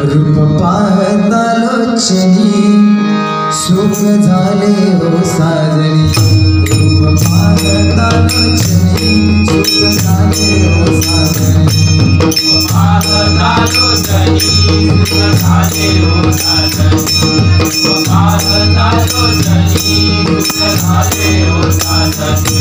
रूप पाहता लोचनी सुख झाले हो साजनी। रूप पाहता लोचनी सुख झाले हो साजनी। रूप पाहता लोचनी सुख झाले हो साजनी। रूप पाहता लोचनी सुख झाले हो साजनी।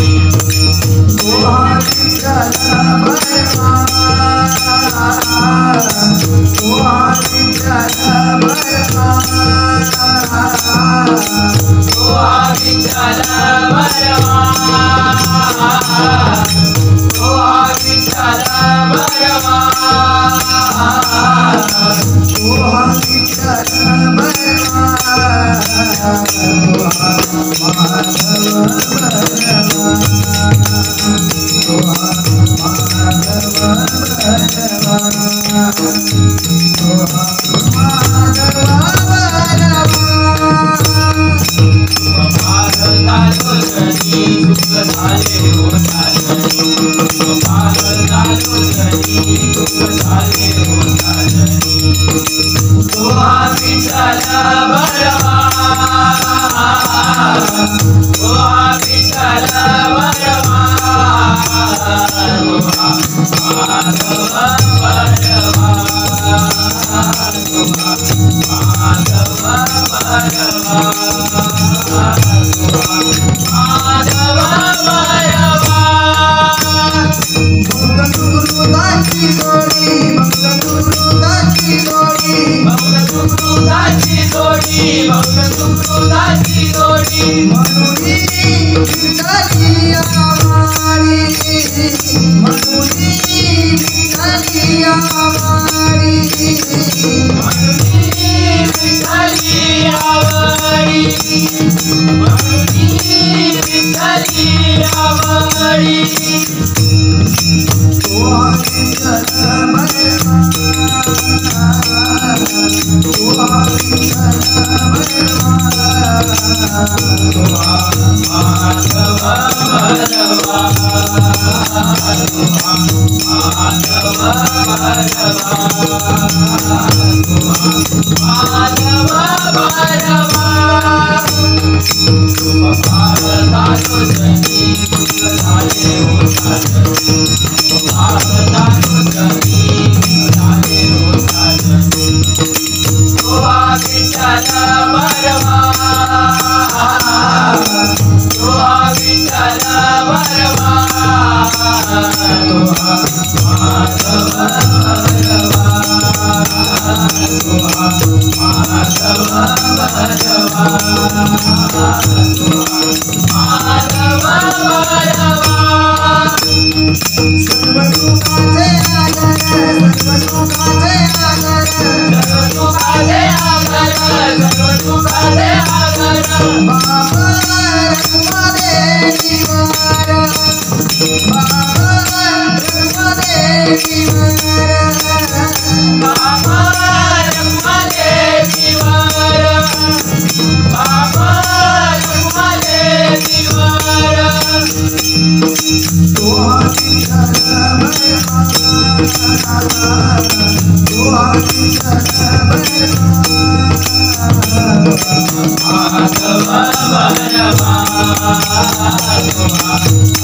Adava भैरवा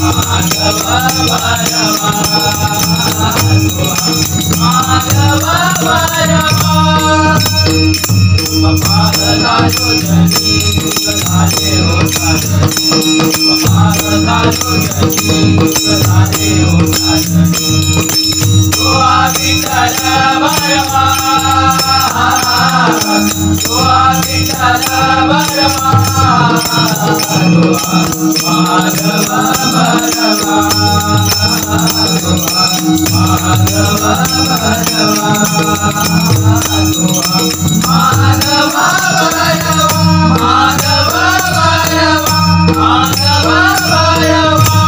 माधव भैरवा माधव भैरवा पारदालो जनी सुखदाले हो साजनी पारदालो जनी सुखदाले हो साजनी तो विठ्ठल भैरवा तो विठ्ठल भैरवा माधव भैरवा माधव भैरवा माधव भैरवा माधव भैरवा माधव भैरवा